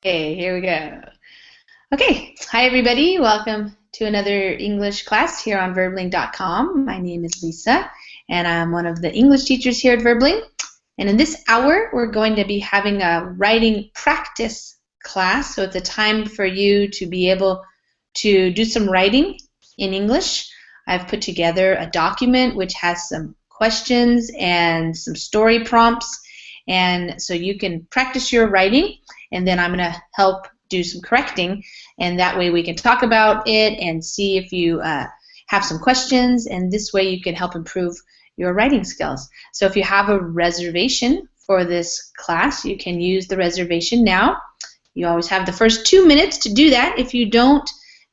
Okay, here we go. Okay, hi everybody. Welcome to another English class here on Verbling.com. My name is Lisa, and I'm one of the English teachers here at Verbling. And in this hour, we're going to be having a writing practice class. So it's a time for you to be able to do some writing in English. I've put together a document which has some questions and some story prompts, and so you can practice your writing, and then I'm going to help do some correcting, and that way we can talk about it and see if you have some questions, and this way you can help improve your writing skills. So if you have a reservation for this class, you can use the reservation now. You always have the first 2 minutes to do that. If you don't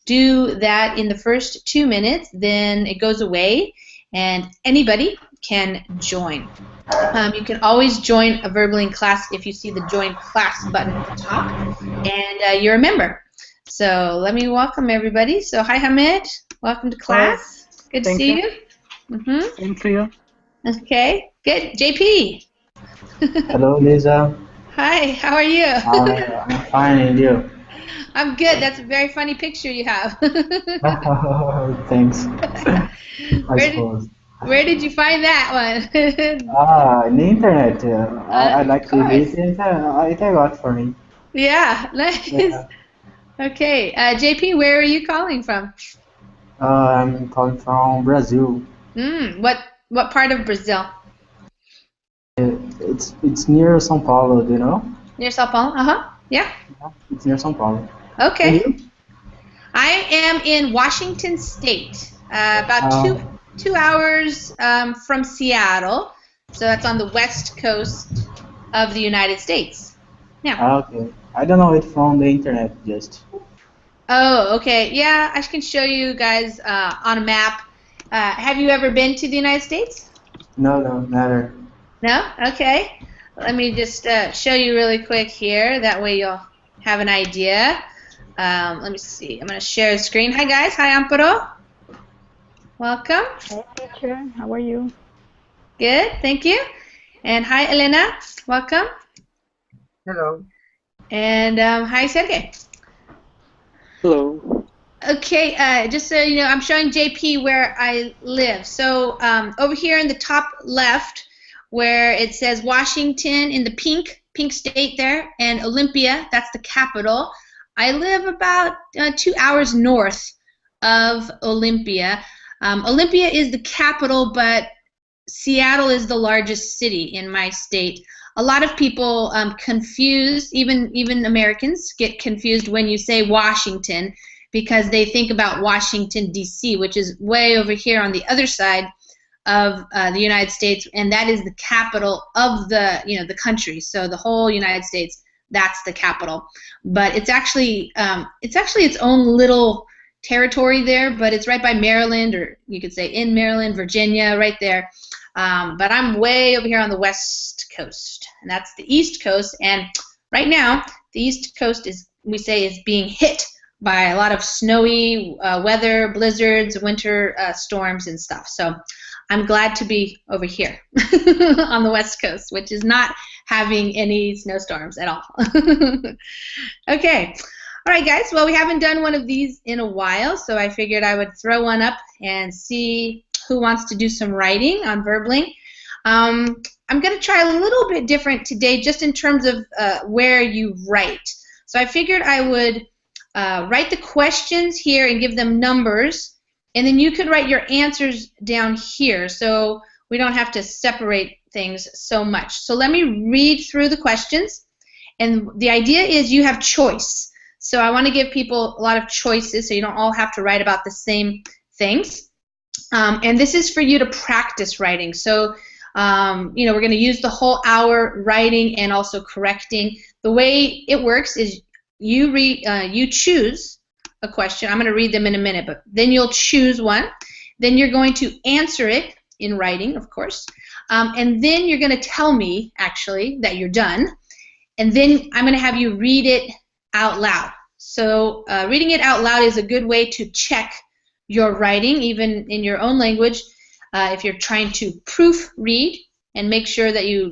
do that in the first 2 minutes, then it goes away and anybody can join. You can always join a Verbling class if you see the Join Class button at the top, and you're a member. So let me welcome everybody. So hi Hamid, welcome to Oh, class. Good to thank see you. you. Same to you. Okay, good. JP, Hello, Lisa. hi, how are you? I'm fine, and you? I'm good. That's a very funny picture you have. Thanks, I Where did suppose. where did you find that one? In the internet, I Of like to course. read it. It I got for me. Yeah, nice. Yeah. Okay, JP, where are you calling from? I'm calling from Brazil. What part of Brazil? It's near São Paulo, do you know? Near Sao Paulo? Uh-huh. Yeah. Yeah, it's near São Paulo. And Okay. you? I am in Washington State, about Uh, two hours from Seattle. So that's on the west coast of the United States. Yeah. okay. I don't know it from the internet, just. Oh, okay. Yeah, I can show you guys on a map. Have you ever been to the United States? No, no, never. No? Okay. Let me just show you really quick here. That way you'll have an idea. Let me see. I'm going to share the screen. Hi, guys. Hi, Amparo. Welcome. Hey, teacher. How are you? Good. Thank you. And hi, Elena. Welcome. Hello. And hi, Sergey. Hello. Okay, just so you know, I'm showing JP where I live. So over here in the top left, where it says Washington in the pink state there, and Olympia, that's the capital. I live about 2 hours north of Olympia. Olympia is the capital, but Seattle is the largest city in my state. A lot of people confuse, even Americans get confused when you say Washington, because they think about Washington, D.C., which is way over here on the other side of the United States, and that is the capital of the country. So the whole United States, that's the capital. But it's actually its own little territory there, but it's right by Maryland, or you could say in Maryland, Virginia, right there. But I'm way over here on the west coast, and that's the east coast. And right now, the east coast is being hit by a lot of snowy weather, blizzards, winter storms, and stuff. So I'm glad to be over here on the west coast, which is not having any snowstorms at all. Okay. All right, guys. Well, we haven't done one of these in a while, so I figured I would throw one up and see who wants to do some writing on Verbling. I'm going to try a little bit different today, just in terms of where you write. So I figured I would write the questions here and give them numbers, and then you could write your answers down here, so we don't have to separate things so much. So let me read through the questions, and the idea is you have choice. So I want to give people a lot of choices, so you don't all have to write about the same things. And this is for you to practice writing. So we're going to use the whole hour writing and also correcting. The way it works is you choose a question. I'm going to read them in a minute, but then you'll choose one. Then you're going to answer it in writing, of course. And then you're going to tell me, actually, that you're done. And then I'm going to have you read it out loud. So reading it out loud is a good way to check your writing, even in your own language. If you're trying to proofread and make sure that you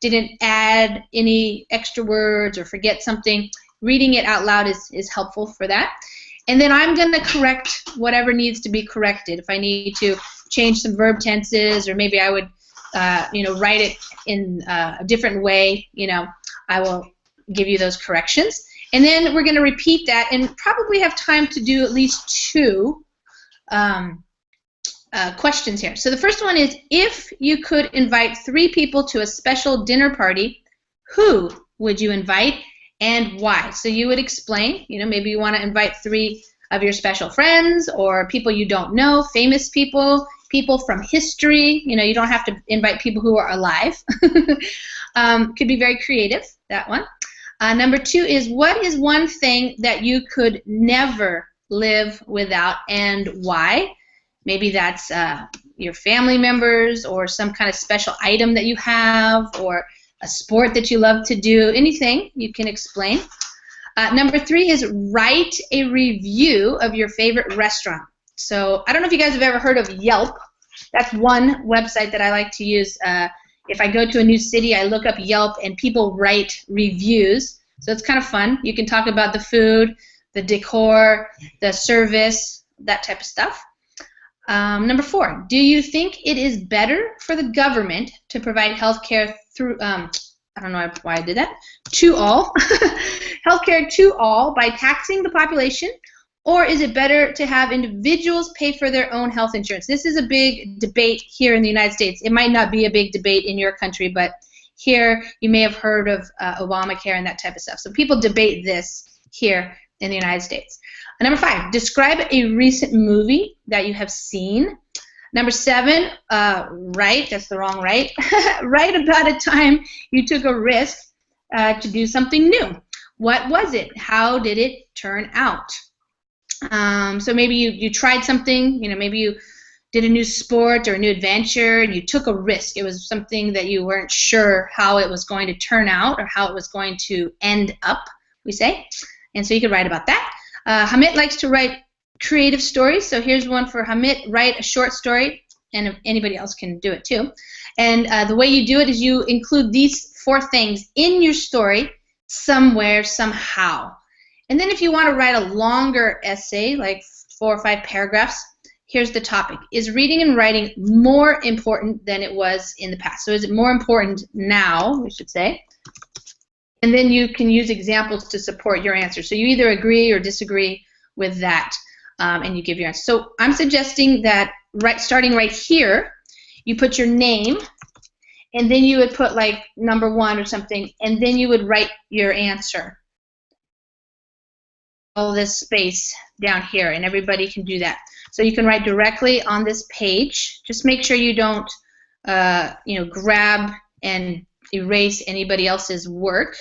didn't add any extra words or forget something, reading it out loud is helpful for that. And then I'm going to correct whatever needs to be corrected. If I need to change some verb tenses, or maybe I would, write it in a different way, I will give you those corrections. And then we're going to repeat that and probably have time to do at least 2 questions here. So the first one is, if you could invite 3 people to a special dinner party, who would you invite and why? So you would explain, maybe you want to invite 3 of your special friends or people you don't know, famous people, people from history. You don't have to invite people who are alive. Could be very creative, that one. Number 2 is, what is one thing that you could never live without and why? Maybe that's your family members or some kind of special item that you have or a sport that you love to do, anything you can explain. Number 3 is, write a review of your favorite restaurant. So I don't know if you guys have ever heard of Yelp. That's one website that I like to use. If I go to a new city, I look up Yelp and people write reviews. So it's kind of fun. You can talk about the food, the decor, the service, that type of stuff. Number 4, do you think it is better for the government to provide health care through, I don't know why I did that, to all, health care to all by taxing the population, or is it better to have individuals pay for their own health insurance? This is a big debate here in the United States. It might not be a big debate in your country, but here you may have heard of Obamacare and that type of stuff. So people debate this here in the United States. Number 5, describe a recent movie that you have seen. Number 7, write, that's the wrong write, write about a time you took a risk to do something new. What was it? How did it turn out? So maybe you tried something, maybe you did a new sport or a new adventure and you took a risk. It was something that you weren't sure how it was going to turn out or how it was going to end up, we say. And so you could write about that. Hamid likes to write creative stories, so here's one for Hamid. Write a short story, and anybody else can do it too. And the way you do it is you include these 4 things in your story somewhere, somehow. And then if you want to write a longer essay, like 4 or 5 paragraphs, here's the topic. Is reading and writing more important than it was in the past? So is it more important now, we should say? And then you can use examples to support your answer. So you either agree or disagree with that, and you give your answer. So I'm suggesting that starting right here, you put your name, and then you would put like number 1 or something, and then you would write your answer. All this space down here, and everybody can do that. So you can write directly on this page. Just make sure you don't, grab and erase anybody else's work.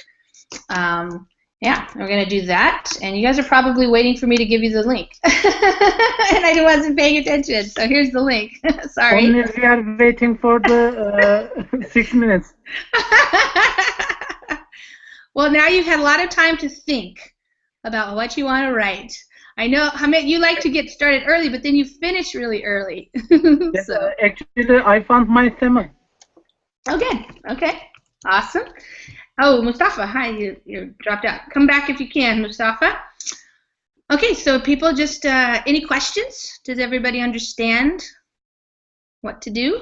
Yeah, we're going to do that. And you guys are probably waiting for me to give you the link. And I wasn't paying attention, so here's the link. Sorry. Only we are waiting for the 6 minutes. Well, now you've had a lot of time to think about what you want to write. I know, Hamid, you like to get started early, but then you finish really early. So. Actually, I found my theme. Oh, good. Okay. Awesome. Oh, Mustafa, hi. You dropped out. Come back if you can, Mustafa. Okay, so people just, any questions? Does everybody understand what to do?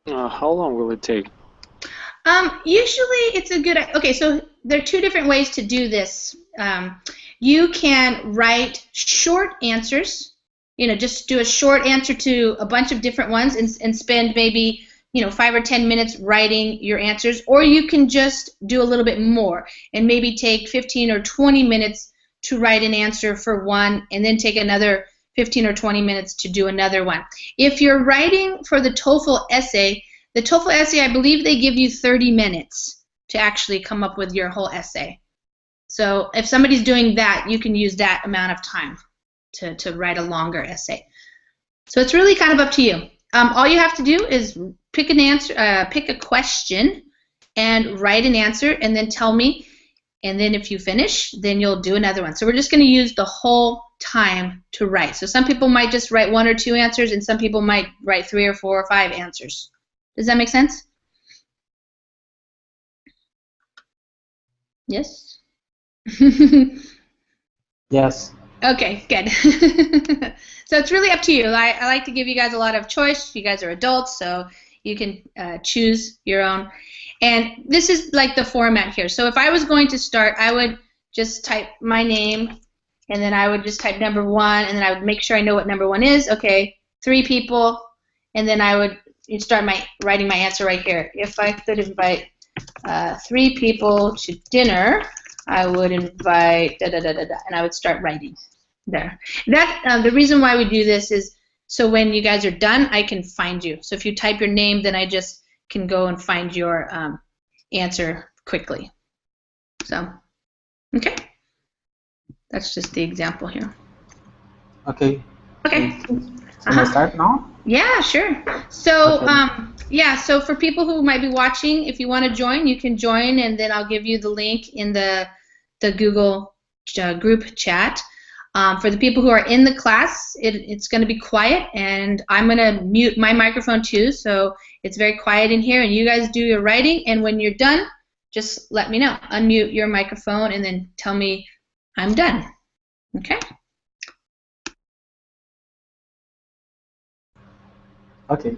How long will it take? Usually it's a good, okay, so there are 2 different ways to do this. You can write short answers, just do a short answer to a bunch of different ones and spend maybe 5 or 10 minutes writing your answers, or you can just do a little bit more and maybe take 15 or 20 minutes to write an answer for one and then take another 15 or 20 minutes to do another one. If you're writing for the TOEFL essay, I believe they give you 30 minutes to actually come up with your whole essay. So if somebody's doing that, you can use that amount of time to write a longer essay. So it's really kind of up to you. All you have to do is pick an answer, pick a question, and write an answer, and then tell me. And then if you finish, then you'll do another one. So we're just going to use the whole time to write. So some people might just write 1 or 2 answers, and some people might write 3 or 4 or 5 answers. Does that make sense? Yes? Yes. Okay, good. So it's really up to you. I like to give you guys a lot of choice. You guys are adults, so you can choose your own. And this is like the format here. So if I was going to start, I would just type my name, and then I would just type number 1, and then I would make sure I know what number 1 is. Okay, 3 people, and then I would start writing my answer right here. If I could invite 3 people to dinner, I would invite da da da da da, and I would start writing there. That the reason why we do this is so when you guys are done, I can find you. So if you type your name, then I just can go and find your answer quickly. So, okay, that's just the example here. Okay. Okay. Can I start now? Yeah, sure. So, Okay. yeah, so for people who might be watching, if you want to join, you can join, and then I'll give you the link in the Google group chat. For the people who are in the class, it's going to be quiet, and I'm going to mute my microphone too, so it's very quiet in here, and you guys do your writing, and when you're done, just let me know. Unmute your microphone, and then tell me I'm done. Okay? Okay.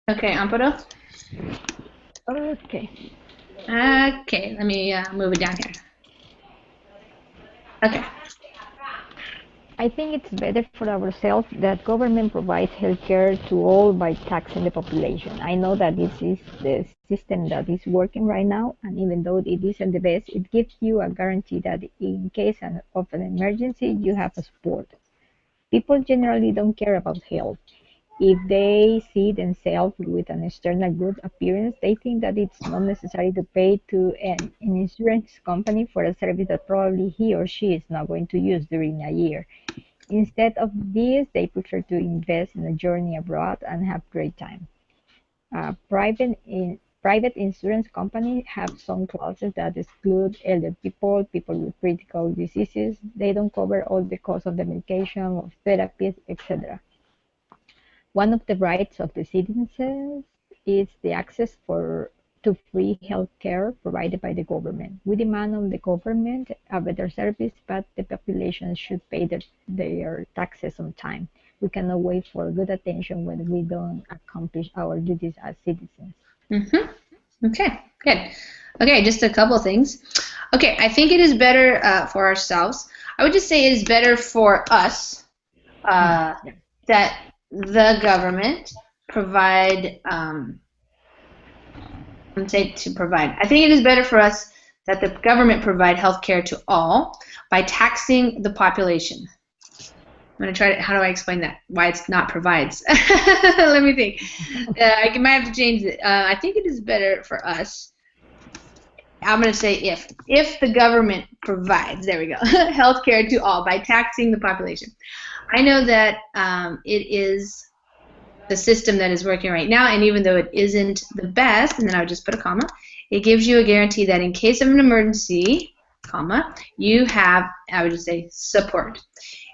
Okay, Amparo. Okay. Okay, let me move it down here. Okay. I think it's better for ourselves that government provides healthcare to all by taxing the population. I know that this is the system that is working right now, and even though it isn't the best, it gives you a guarantee that in case of an emergency, you have a support. People generally don't care about health. If they see themselves with an external good appearance, they think that it's not necessary to pay to an insurance company for a service that probably he or she is not going to use during a year. Instead of this, they prefer to invest in a journey abroad and have great time. Private insurance companies have some clauses that exclude elder people, people with critical diseases. They don't cover all the cost of the medication, of therapies, etc. One of the rights of the citizens is the access to free health care provided by the government. We demand on the government a better service, but the population should pay their taxes on time. We cannot wait for good attention when we don't accomplish our duties as citizens. Okay, good. Okay, just a couple of things. Okay, I think it is better for ourselves. I would just say it is better for us that the government provide, let's say to provide. I think it is better for us that the government provide health care to all by taxing the population. I'm going to try to, how do I explain that? Why it's not provides. Let me think. I might have to change it. I think it is better for us. I'm going to say if the government provides, there we go, health care to all by taxing the population. I know that it is the system that is working right now, and even though it isn't the best, and then I would just put a comma, it gives you a guarantee that in case of an emergency, comma, you have, I would just say, support.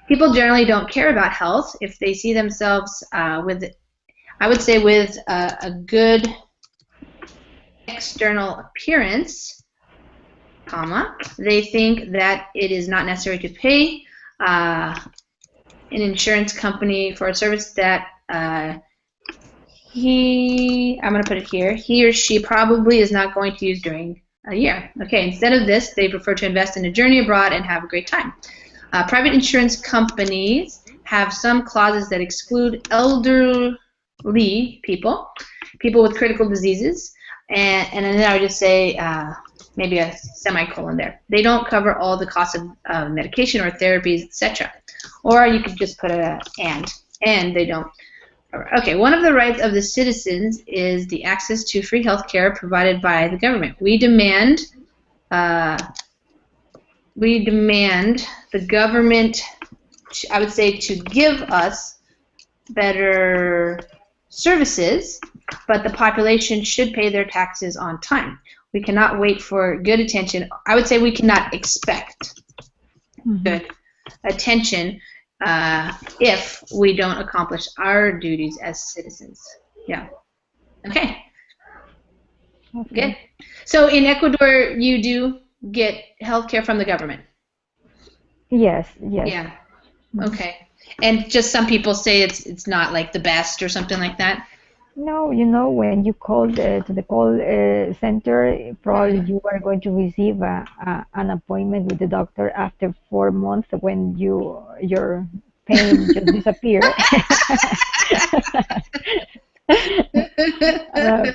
People generally don't care about health if they see themselves with, I would say, with a good external appearance, comma, they think that it is not necessary to pay an insurance company for a service that I'm going to put it here, he or she probably is not going to use during a year. Okay, instead of this, they prefer to invest in a journey abroad and have a great time. Private insurance companies have some clauses that exclude elderly people, people with critical diseases, and then I would just say maybe a semicolon there. They don't cover all the costs of medication or therapies, etc. Or you could just put a and they don't. Okay, one of the rights of the citizens is the access to free health care provided by the government. We demand the government, I would say, to give us better services, but the population should pay their taxes on time. We cannot wait for good attention. I would say we cannot expect good attention if we don't accomplish our duties as citizens. Yeah. Okay. Good. So in Ecuador, you do get health care from the government? Yes. Yeah. Okay. And just some people say it's not like the best or something like that? No, when you call to the call center, probably you are going to receive an appointment with the doctor after 4 months when your pain just disappear.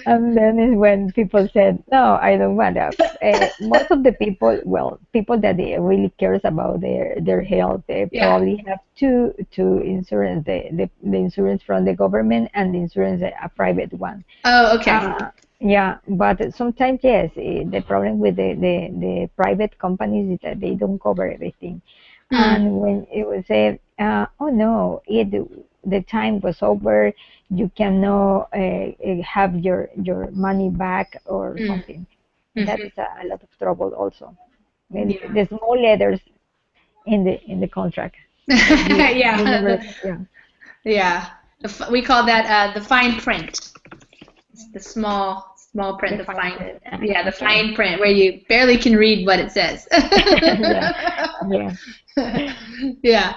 And then is when people said, no, I don't want that. Most of the people that they really cares about their health, they probably have two insurance, the insurance from the government and the insurance, a private one. Oh, okay. Yeah, but sometimes, yes, the problem with the private companies is that they don't cover everything. And when it was said, oh no, the time was over, you cannot have your money back or something. That is a lot of trouble also. Maybe the small letters in the contract. Yeah. We call that the fine print. It's the small print, the fine print where you barely can read what it says. Yeah.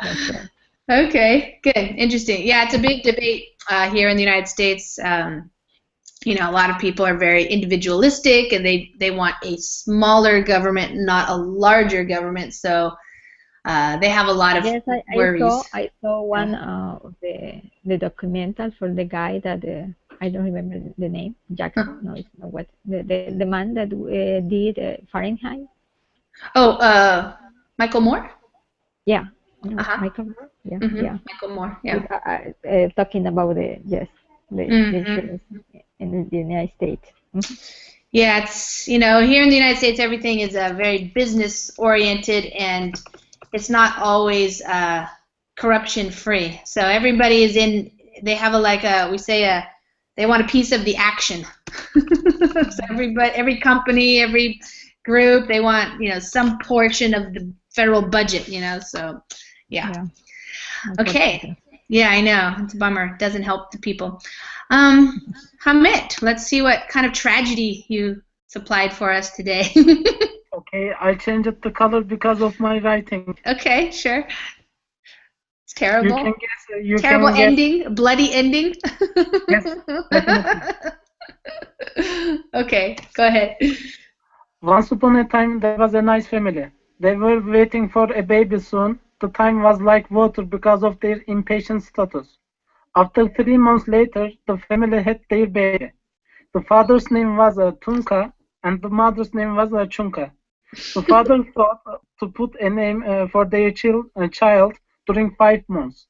Okay, good, interesting. Yeah, it's a big debate here in the United States. a lot of people are very individualistic and they want a smaller government, not a larger government. So they have a lot of Yes, worries. I saw one of the documental for the guy that I don't remember the name. Jackson? No, it's not what the man that did Fahrenheit. Oh, Michael Moore? Yeah, no, Uh-huh. Michael Moore. Yeah, Mm-hmm. yeah. Michael Moore. Yeah. Talking about the insurance in the United States. Yeah, it's here in the United States, everything is very business oriented, and it's not always corruption free. So everybody is in. They have they want a piece of the action. So every company, every group, they want some portion of the federal budget. So yeah. Okay. Yeah, I know. It's a bummer. It doesn't help the people. Hamid, let's see what kind of tragedy you supplied for us today. Okay, I changed the color because of my writing. Okay, sure. It's terrible. You can guess. Terrible ending, bloody ending. Yes, definitely. Okay, go ahead. Once upon a time, there was a nice family. They were waiting for a baby soon. The time was like water because of their impatient status. After 3 months later, the family had their baby. The father's name was Tunka, and the mother's name was Chunka. The father thought to put a name for their child during 5 months.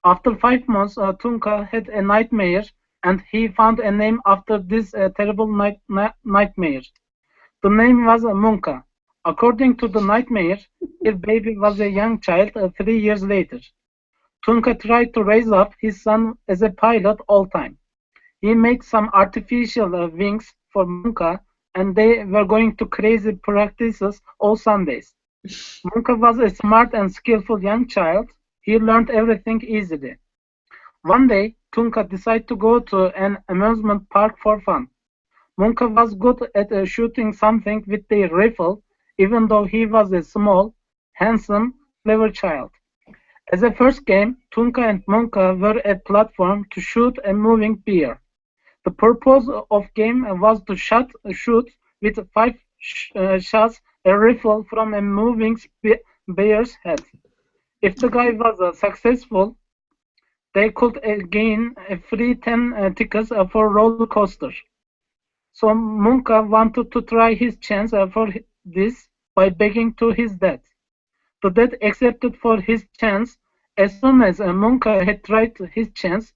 After 5 months, Tunka had a nightmare, and he found a name after this terrible nightmare. The name was Munka. According to the nightmare, their baby was a young child 3 years later. Tunka tried to raise up his son as a pilot all time. He made some artificial wings for Munka, and they were going to crazy practices all Sundays. Munka was a smart and skillful young child. He learned everything easily. One day, Tunka decided to go to an amusement park for fun. Munka was good at shooting something with their rifle, even though he was a small, handsome, clever child. As a first game, Tunka and Munka were a platform to shoot a moving bear. The purpose of game was to shoot with 5 shots a rifle from a moving bear's head. If the guy was successful, they could gain a free 10 tickets for roller coaster. So Munka wanted to try his chance for this by begging to his dad. The dad accepted for his chance. As soon as Munka had tried his chance,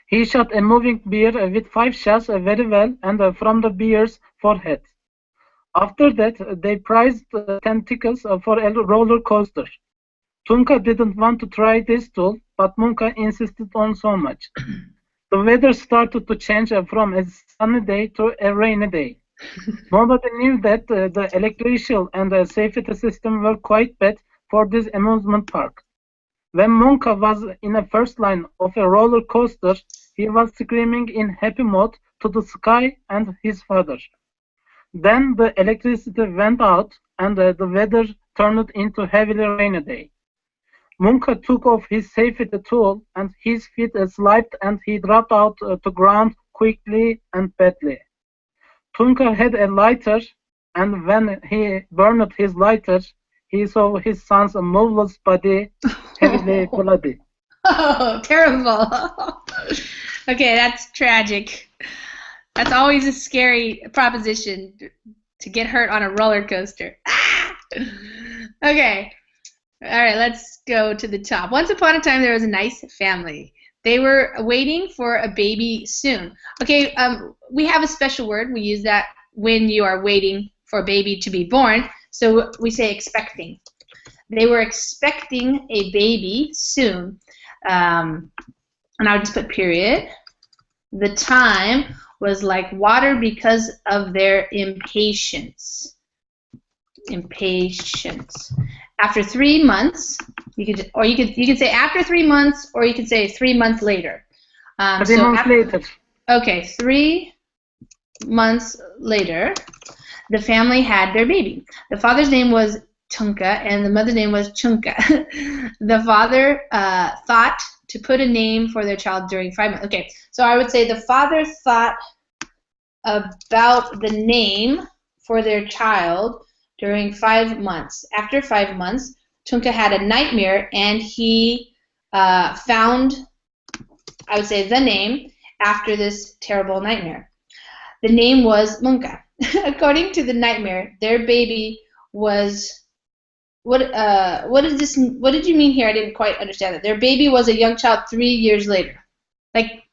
he shot a moving bear with 5 shots very well and from the bear's forehead. After that, they priced 10 tickets for a roller coaster. Tunka didn't want to try this tool, but Munka insisted on so much. The weather started to change from a sunny day to a rainy day. Nobody knew that the electrical and the safety system were quite bad for this amusement park. When Munka was in the first line of a roller coaster, he was screaming in happy mode to the sky and his father. Then the electricity went out and the weather turned into a heavily rainy day. Munka took off his safety tool and his feet slipped and he dropped out to ground quickly and badly. Tunka had a lighter, and when he burned his lighter, he saw his son's moveless body heavily bloody. Oh, terrible. Okay, that's tragic. That's always a scary proposition to get hurt on a roller coaster. Okay. All right, let's go to the top. Once upon a time, there was a nice family. They were waiting for a baby soon. Okay, we have a special word. We use that when you are waiting for a baby to be born. So we say expecting. They were expecting a baby soon. And I'll just put period. The time was like water because of their impatience. Impatience. After 3 months, you could say after 3 months, or you could say 3 months later. 3 months later. Okay, 3 months later, the family had their baby. The father's name was Tunka, and the mother's name was Chunka. The father thought to put a name for their child during 5 months. Okay, so I would say the father thought about the name for their child during 5 months. After 5 months, Tunka had a nightmare, and he found, I would say, the name after this terrible nightmare. The name was Munka. According to the nightmare, their baby was what did you mean here? I didn't quite understand that. Their baby was a young child 3 years later. Like,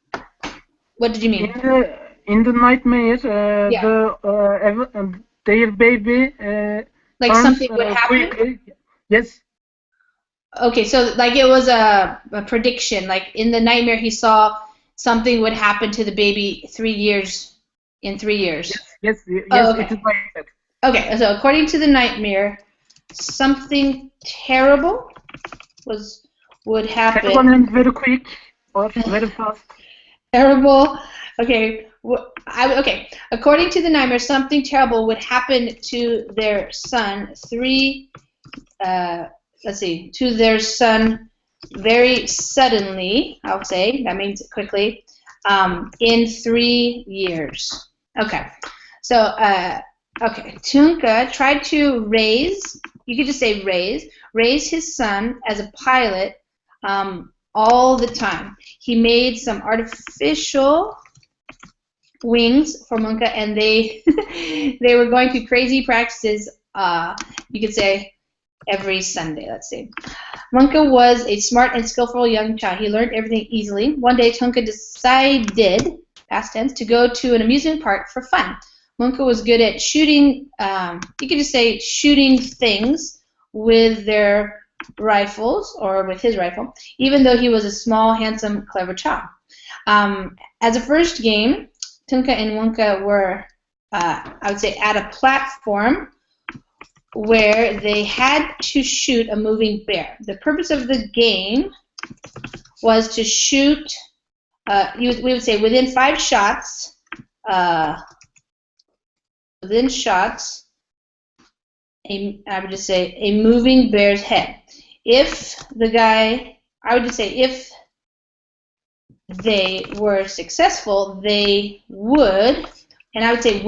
what did you mean? In the nightmare, their baby like turns, something would happen? quickly. Yes. Okay, so like it was a prediction. Like in the nightmare, he saw something would happen to the baby in 3 years. Yes, Oh, okay. It is like that. Okay, so according to the nightmare, something terrible would happen. Terrible and very quick or very fast. Terrible. Okay. Okay. According to the nightmare, something terrible would happen to their son. To their son very suddenly. I'll say that means quickly. In 3 years. Okay. So okay. Tunka tried to raise. You could just say raise his son as a pilot. All the time. He made some artificial wings for Munka, and they they were going through crazy practices, you could say, every Sunday, let's see. Munka was a smart and skillful young child. He learned everything easily. One day, Tunka decided, past tense, to go to an amusement park for fun. Munka was good at shooting, you could just say shooting things with their rifles, or with his rifle, even though he was a small, handsome, clever child. As a first game, Tunka and Munka were, I would say, at a platform where they had to shoot a moving bear. The purpose of the game was to shoot, we would say, within 5 shots, I would just say, a moving bear's head. If the guy, I would just say, if they were successful, they would, and I would say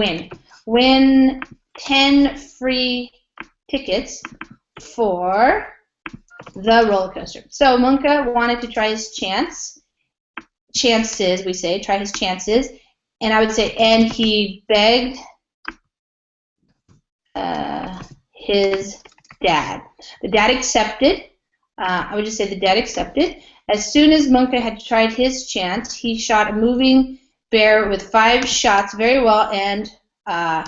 win 10 free tickets for the roller coaster. So Munka wanted to try his chances, we say, try his chances, and I would say, and he begged his dad. The dad accepted. I would just say the dad accepted. As soon as Munka had tried his chance, he shot a moving bear with 5 shots very well, and I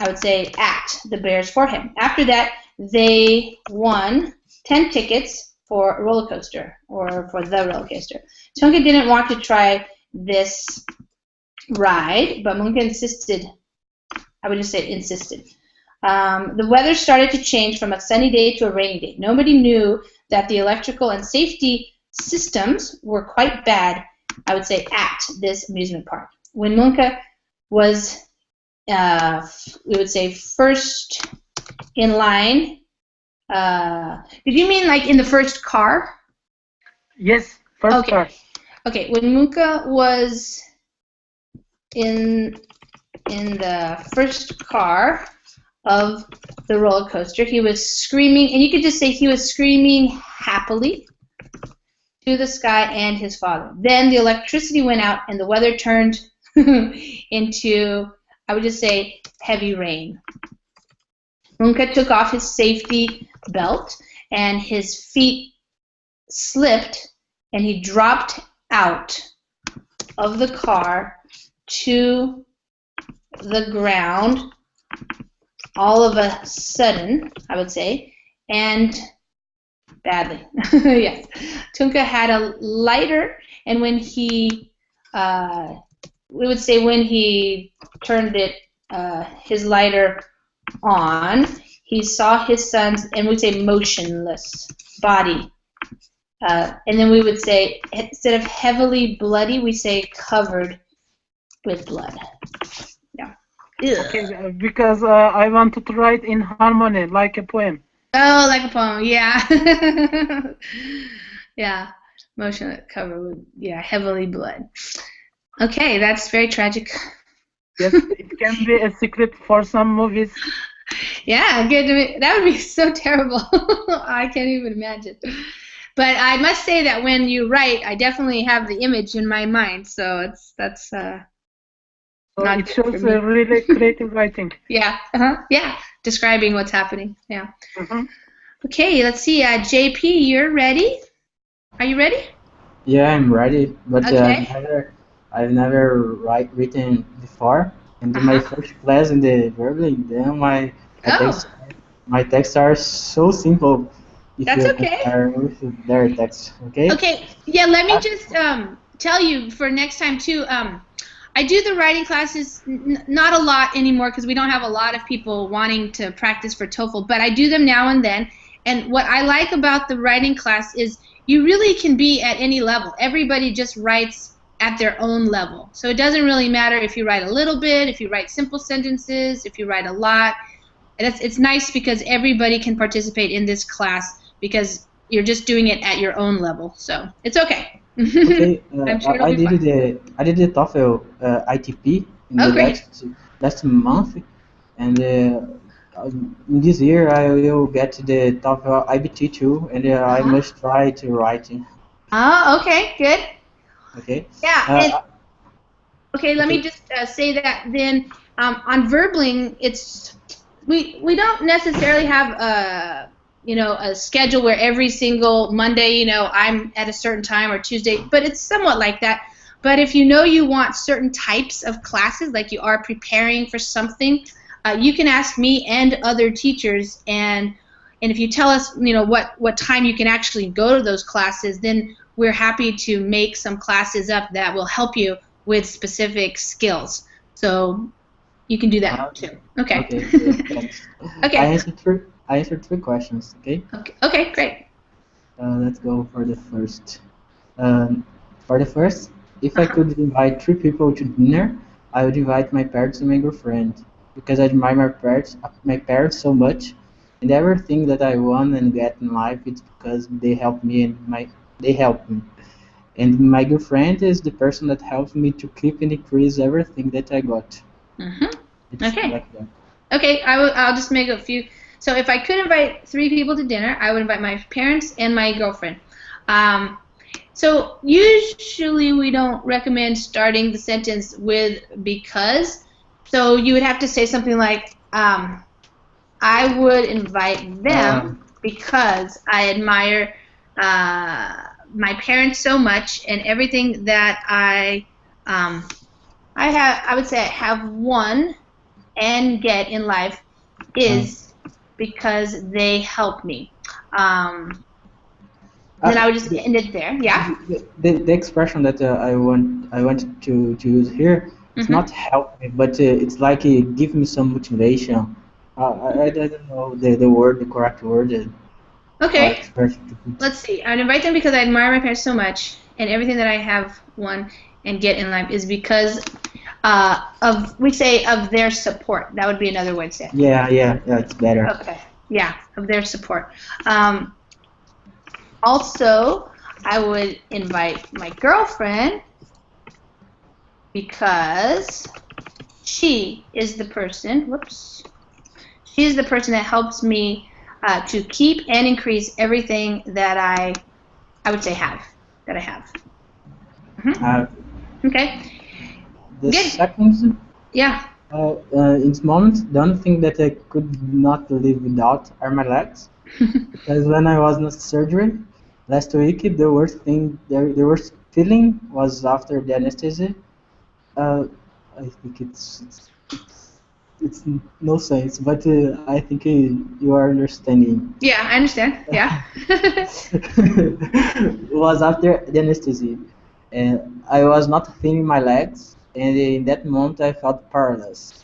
would say at the bears for him. After that, they won 10 tickets for a roller coaster, or for the roller coaster. Tunka didn't want to try this ride, but Munka insisted. I would just say insisted. The weather started to change from a sunny day to a rainy day. Nobody knew that the electrical and safety systems were quite bad, I would say, at this amusement park. When Munka was, we would say, first in line, did you mean like in the first car? Yes, first car. Okay, when Munka was in the first car of the roller coaster, he was screaming, and you could just say he was screaming happily to the sky and his father. Then the electricity went out and the weather turned into, I would just say, heavy rain. Munka took off his safety belt and his feet slipped and he dropped out of the car to the ground all of a sudden, I would say, and badly. Yes. Tunka had a lighter, and when he, we would say when he turned it, his lighter on, he saw his son's, and we'd say motionless body. And then we would say, instead of heavily bloody, we say covered with blood. Yeah. Okay, because I wanted to write in harmony, like a poem. Oh, like a poem. Yeah. Yeah. Motion cover with heavily blood. Okay, that's very tragic. Yes, it can be a script for some movies. Yeah, good. That would be so terrible. I can't even imagine. But I must say that when you write, I definitely have the image in my mind. So that's So not it good for shows me. really creative writing. Yeah. Yeah. Describing what's happening. Yeah. Mhm. Okay. Let's see. JP, you're ready. Are you ready? Yeah, I'm ready, but Okay. I've never written before. And in my first class in the verbally, then my Oh, text my texts are so simple if that's you okay. compare with their text. Okay? Okay. Yeah. Let me Uh, just tell you for next time too. I do the writing classes not a lot anymore because we don't have a lot of people wanting to practice for TOEFL, but I do them now and then. And what I like about the writing class is you really can be at any level. Everybody just writes at their own level. So it doesn't really matter if you write a little bit, if you write simple sentences, if you write a lot. And it's nice because everybody can participate in this class because you're just doing it at your own level. So it's okay. okay, I'm sure it'll be fun. I did the TOEFL ITP in the Oh, great. last month, and in this year I will get the TOEFL IBT too, and I Uh-huh. must try to write. Oh, okay, good. Okay. Yeah, and Uh, okay, let me okay. just say that then on Verbling, it's we don't necessarily have a schedule where every single Monday, I'm at a certain time or Tuesday, but it's somewhat like that. But if you know you want certain types of classes, like you are preparing for something, you can ask me and other teachers, and if you tell us, what time you can actually go to those classes, then we're happy to make some classes up that will help you with specific skills. So you can do that Okay. too. Okay. Okay. Okay. Thanks. Okay. I answered three questions. Okay. Okay. Okay. Great. Let's go for the first. Um, for the first, if I Uh-huh. could invite three people to dinner, I would invite my parents and my girlfriend because I admire my parents so much, and everything that I want and get in life, it's because they help me. And my girlfriend is the person that helps me to keep and increase everything that I got. It's Okay. like that. Okay. I'll just make a few. So if I could invite three people to dinner, I would invite my parents and my girlfriend. Um, so usually we don't recommend starting the sentence with because. So you would have to say something like, I would invite Uh, them because I admire my parents so much, and everything that um, I would say I have won and get in life uh, is because they help me. Um, then uh, I would just the, end it there. Yeah. the expression that I want to use here, it's Mm-hmm. not help me, but it's like give me some motivation. I don't know the correct word or Okay. expression to put. Let's see. I'd invite them because I admire my parents so much, and everything that I have won and get in life is because of their support. That would be another way to say it. Yeah, it's better. Okay. Yeah, of their support. Um, Also, I would invite my girlfriend because she is the person. Whoops. She is the person that helps me to keep and increase everything that I would say that I have. Hmm. Uh, Okay. the Good. second, Yeah. in this moment, the only thing that I could not live without are my legs. Because when I was in surgery last week, the worst feeling was after the anesthesia. Uh, I think it's no sense, but I think you are understanding. Yeah, I understand. Yeah. It was after the anesthesia, and I was not feeling my legs, and in that moment I felt paralyzed.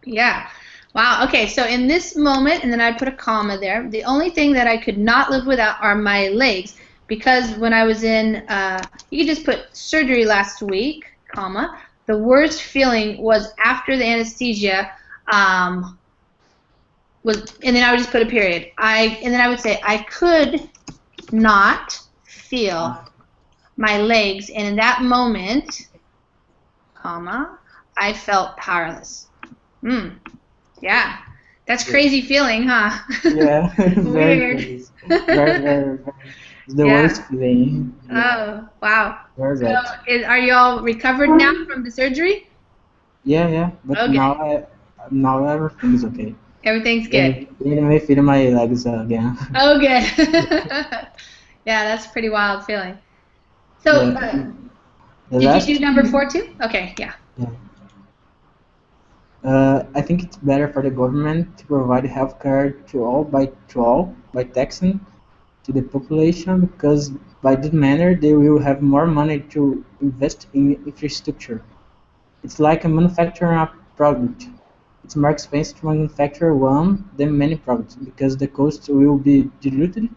Yeah. Wow. Okay. So in this moment, and then I put a comma there. The only thing that I could not live without are my legs, because when I was in, you could just put surgery last week, comma. The worst feeling was after the anesthesia. Um, and then I would just put a period. And then I would say I could not feel my legs, and in that moment, comma, I felt powerless. Yeah, that's crazy feeling, huh? Yeah, very Weird. crazy. Very. It's the Yeah. worst feeling. Oh, wow. Very So, bad. are y'all recovered now from the surgery? Yeah. But Okay. now everything is okay. Everything's good. Let me feel my legs again. Oh, good. Yeah, that's a pretty wild feeling. So, The did last, you do number 4 too? Okay, yeah. I think it's better for the government to provide healthcare to all by taxing to the population, because by this manner they will have more money to invest in infrastructure. It's like a manufacturing a product. It's more expensive to manufacture one than many products because the cost will be diluted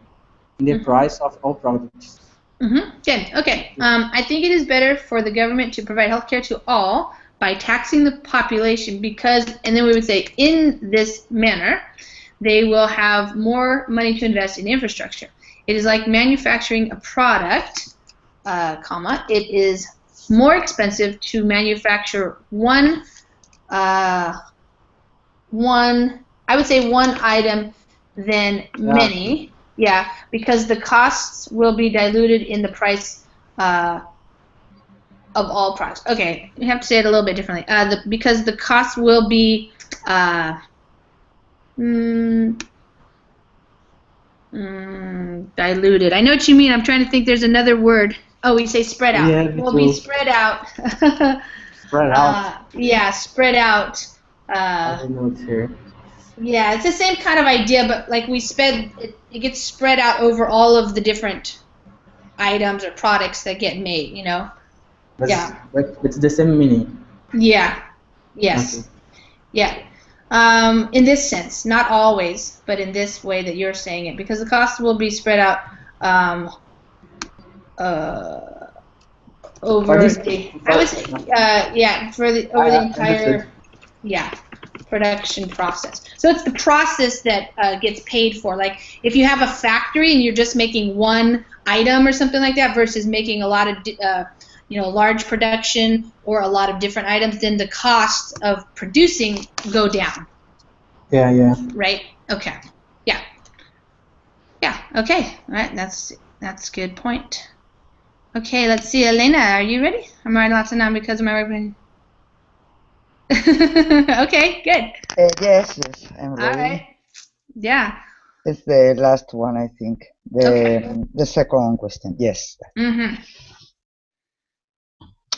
in the price of all products. Good. Okay. I think it is better for the government to provide healthcare to all by taxing the population because, and then we would say, in this manner, they will have more money to invest in infrastructure. It is like manufacturing a product, comma. It is more expensive to manufacture one, I would say one item than many. Yeah, because the costs will be diluted in the price of all products. Okay, we have to say it a little bit differently. Because the cost will be diluted. I know what you mean. I'm trying to think. There's another word. Oh, we say spread out. Yeah, It will be spread out. Spread out. Yeah, spread out. I don't know it's here. Yeah, it's the same kind of idea, but like it gets spread out over all of the different items or products that get made, you know? But Yeah. But it's the same meaning. Yeah. Yes. Okay. Yeah. In this sense, not always, but in this way that you're saying it, because the cost will be spread out over the, I would say, yeah, over the entire, production process. So it's the process that gets paid for. Like if you have a factory and you're just making one item or something like that versus making a lot of, large production or a lot of different items, then the costs of producing go down. Yeah. Right? Okay. Yeah. Yeah. Okay. All right. That's a good point. Okay. Let's see. Elena, are you ready? I'm writing lots of now because of my work. Okay. Good. Yes, I'm ready. All right. Yeah. It's the last one, I think. The second question. Yes. Mm-hmm.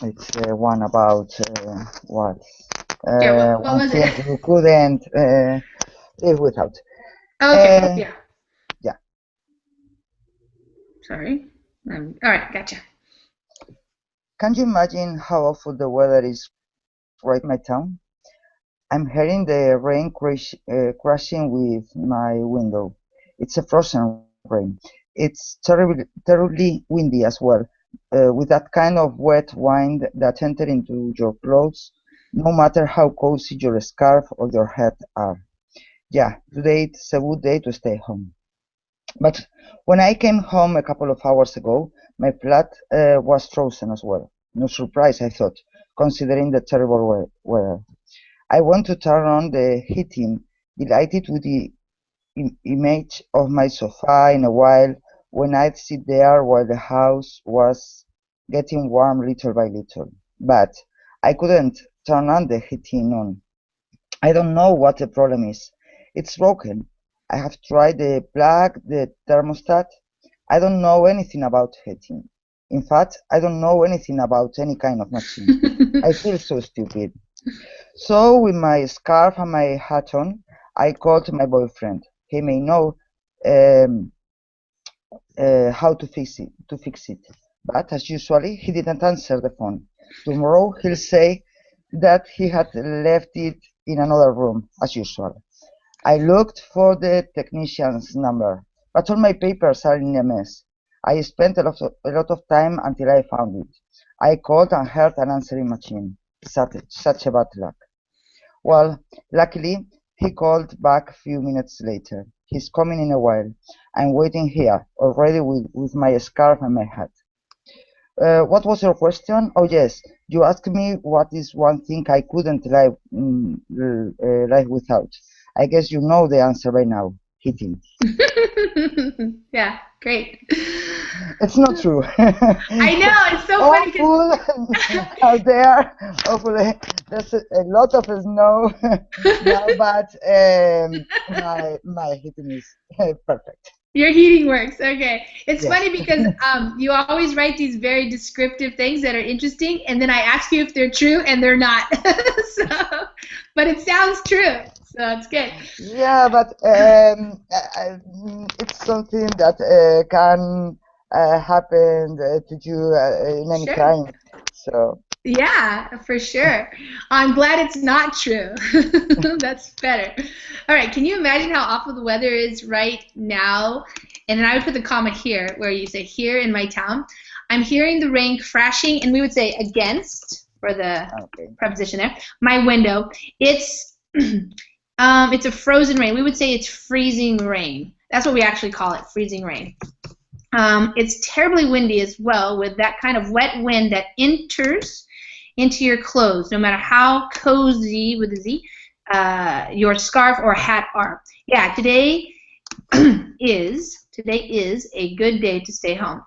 It's one about what? What One was thing it? you couldn't live without. Okay. Yeah. Sorry. All right. Gotcha. Can you imagine how awful the weather is right in my town? I'm hearing the rain crashing with my window. It's a frozen rain. It's terribly windy as well, with that kind of wet wind that enters into your clothes, no matter how cozy your scarf or your hat are. Yeah, today it's a good day to stay home. But when I came home a couple of hours ago, my flat was frozen as well. No surprise, I thought, considering the terrible weather. I want to turn on the heating, delighted with the image of my sofa in a while, when I'd sit there while the house was getting warm little by little. But I couldn't turn on the heating on. I don't know what the problem is. It's broken. I have tried to plug the thermostat. I don't know anything about heating. In fact, I don't know anything about any kind of machine. I feel so stupid. So, with my scarf and my hat on, I called my boyfriend. He may know how to fix it. But as usually, he didn't answer the phone. Tomorrow, he'll say that he had left it in another room, as usual. I looked for the technician's number, but all my papers are in a mess. I spent a lot of time until I found it. I called and heard an answering machine. Such a bad luck. Well, luckily, He called back a few minutes later. He's coming in a while. I'm waiting here, already with my scarf and my hat. What was your question? Oh yes, you asked me what is one thing I couldn't live without. I guess you know the answer by now. Heating. Yeah, great. It's not true. I know, it's so funny. Awful out there. Hopefully, there's a lot of snow now, but my heating is perfect. Your heating works. Okay. It's Yes. funny because you always write these very descriptive things that are interesting, and then I ask you if they're true, and they're not. So, but it sounds true, so it's good. Yeah, but it's something that can happen to you in any Sure. time. So Yeah, for sure. I'm glad it's not true. That's better. All right, can you imagine how awful the weather is right now? And then I would put the comma here, where you say here in my town. I'm hearing the rain crashing, and we would say against, for the okay. preposition there, my window. It's it's a frozen rain. We would say it's freezing rain. That's what we actually call it, freezing rain. It's terribly windy as well, with that kind of wet wind that enters into your clothes, no matter how cozy, with a Z, your scarf or hat are. Yeah, today is a good day to stay home.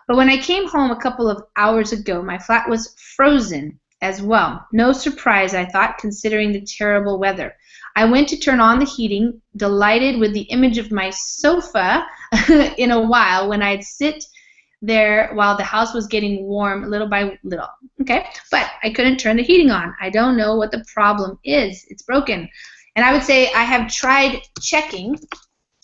But when I came home a couple of hours ago, my flat was frozen as well. No surprise, I thought, considering the terrible weather. I went to turn on the heating, delighted with the image of my sofa in a while when I'd sit there while the house was getting warm little by little. Okay, but I couldn't turn the heating on. I don't know what the problem is. It's broken. And I would say I have tried checking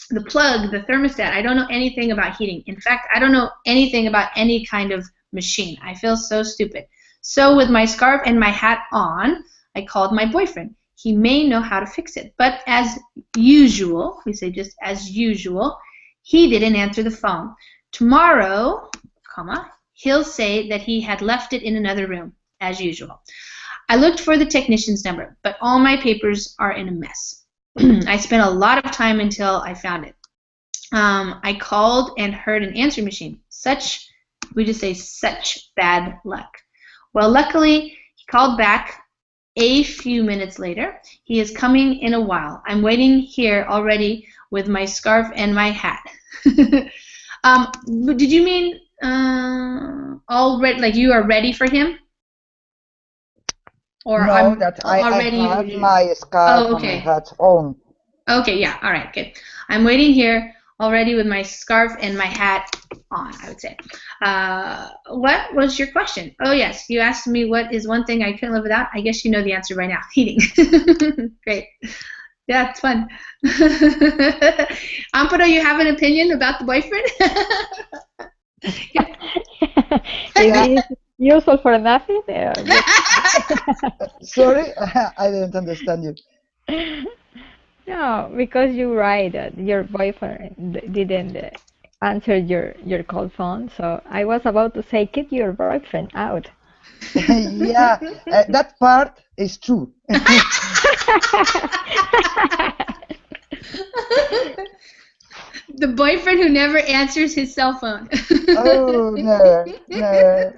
the plug, the thermostat. I don't know anything about heating. In fact, I don't know anything about any kind of machine. I feel so stupid. So with my scarf and my hat on, I called my boyfriend. He may know how to fix it. But as usual, we say just as usual, he didn't answer the phone. Tomorrow, comma, he'll say that he had left it in another room, as usual. I looked for the technician's number, but all my papers are in a mess. I spent a lot of time until I found it. I called and heard an answering machine. We just say such bad luck. Well, luckily, he called back a few minutes later. He is coming in a while. I'm waiting here already with my scarf and my hat. Did you mean already, like you are ready for him? Or No, I'm that I already. have my scarf Oh, and my okay. hat on. Okay, yeah, all right, good. I'm waiting here already with my scarf and my hat on, I would say. What was your question? Oh, yes, you asked me what is one thing I couldn't live without. I guess you know the answer right now. Heating. Great. Yeah, it's fun. Amparo, you have an opinion about the boyfriend? Is it useful for nothing? Sorry, I didn't understand you. No, because you write that your boyfriend didn't answer your call phone. So I was about to say, get your boyfriend out. Yeah, that part is true. The boyfriend who never answers his cell phone. Oh, no, no.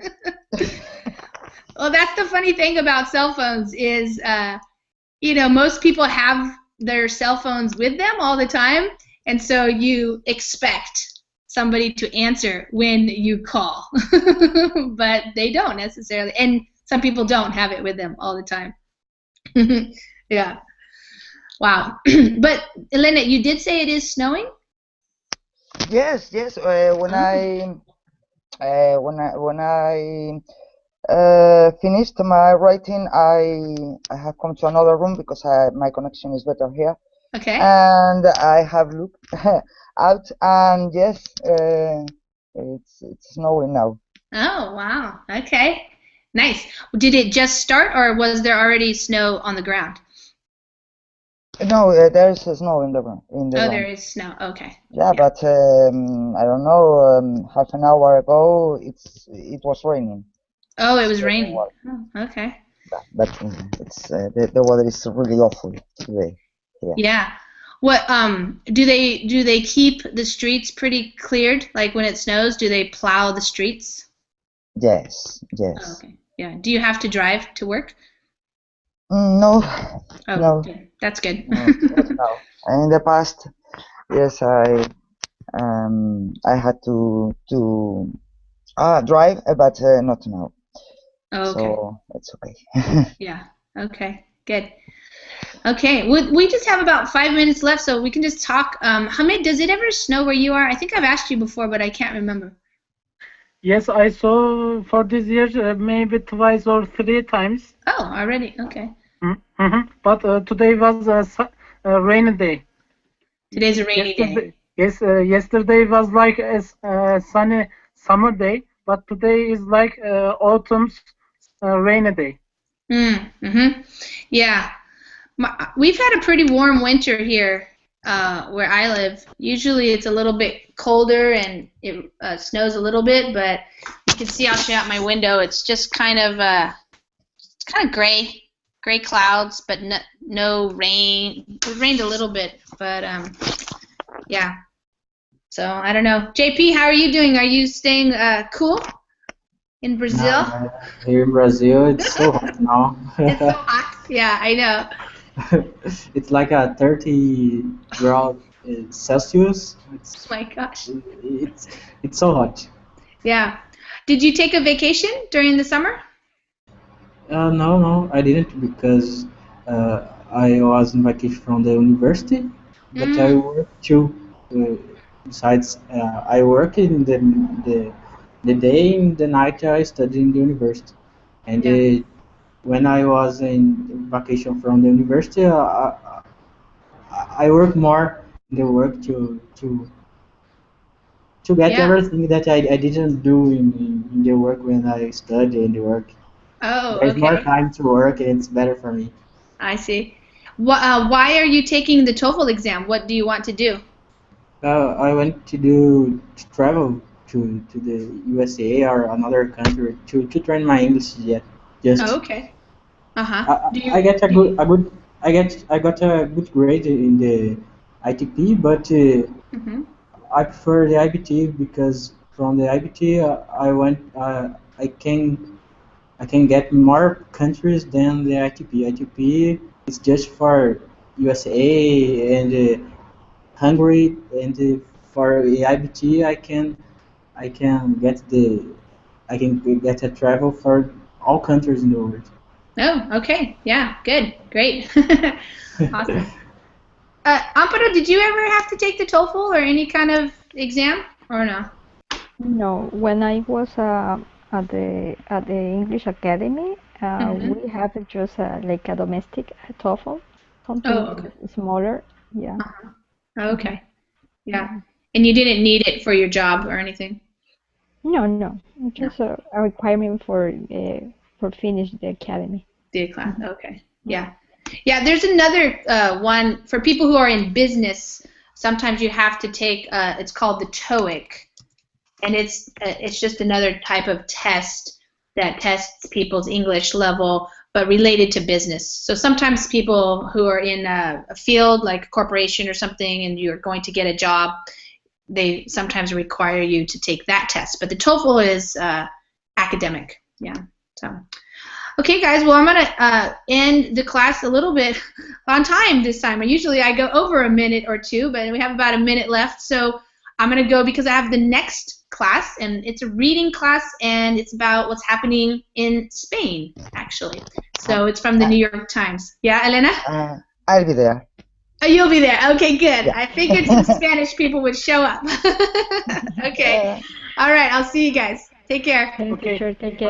Well, that's the funny thing about cell phones is, most people have their cell phones with them all the time, and so you expect somebody to answer when you call, but they don't necessarily, and some people don't have it with them all the time. Yeah. Wow. But Elena, you did say it is snowing? Yes, yes. When I finished my writing, I have come to another room because my connection is better here. Okay. And I have looked out, and yes, it's snowing now. Oh, wow. Okay. Nice. Did it just start, or was there already snow on the ground? No, there's snow in the room. Oh, there is snow. Okay. Yeah, but I don't know. Half an hour ago, it was raining. Oh, it was raining. Oh, okay. But it's the weather is really awful today. Yeah. What do they keep the streets pretty cleared? Like when it snows, do they plow the streets? Yes, Oh, yes. okay. Yeah. Do you have to drive to work? No, Oh, no, good. That's good. no, not now. In the past, yes, I had to drive, but not now. Oh, okay. So it's okay. Yeah. Okay. Good. Okay. We just have about 5 minutes left, so we can just talk. Hamid, does it ever snow where you are? I think I've asked you before, but I can't remember. Yes, I saw for this year maybe twice or three times. Oh, already. Okay. But today was a rainy day. Today's a rainy day. Yes, yesterday was like a sunny summer day, but today is like autumn's rainy day. Mm-hmm. Yeah. We've had a pretty warm winter here where I live. Usually it's a little bit colder and it snows a little bit, but you can see out my window. It's just kind of gray clouds, but no rain. It rained a little bit, but yeah. So I don't know. JP, how are you doing? Are you staying cool in Brazil? Here in Brazil, it's so hot now. It's so hot. Yeah, I know. It's like a 30 grade Celsius. Oh my gosh. It's so hot. Yeah. Did you take a vacation during the summer? No, I didn't because I was on vacation from the university, but I work too. Besides, I work in the day and the night I study in the university. And when I was in vacation from the university, I work more in the work to get everything that I didn't do in the work when I study in the work. Oh, There's okay. more time to work and it's better for me. I see. Why are you taking the TOEFL exam? What do you want to do? I went to travel to the USA or another country to train my English yet. Just Oh, okay. Uh-huh. I got a good grade in the ITP, but I prefer the IBT because from the IBT I can get more countries than the ITP. ITP is just for USA and Hungary, and for the IBT I can get a travel for all countries in the world. Oh, okay. Yeah, good. Great. Awesome. Amparo, did you ever have to take the TOEFL or any kind of exam or no? No, when I was at the English Academy, we have just like a domestic TOEFL, something smaller. Yeah. Okay. Yeah. And you didn't need it for your job or anything? No. Just a requirement for finish the academy. The class. Okay. Yeah. Yeah. There's another one for people who are in business. Sometimes you have to take. It's called the TOEIC, and it's just another type of test that tests people's English level, but related to business. So sometimes people who are in a field like a corporation or something, and you're going to get a job, they sometimes require you to take that test. But the TOEFL is academic. Yeah. So. Okay, guys, well, I'm going to end the class a little bit on time this time. Usually I go over a minute or two, but we have about a minute left. So I'm going to go because I have the next class, and it's a reading class, and it's about what's happening in Spain, actually. So it's from the New York Times. Yeah, Elena? I'll be there. Oh, you'll be there. Okay, good. Yeah. I figured some Spanish people would show up. Okay. All right, I'll see you guys. Take care. Okay, sure, take care.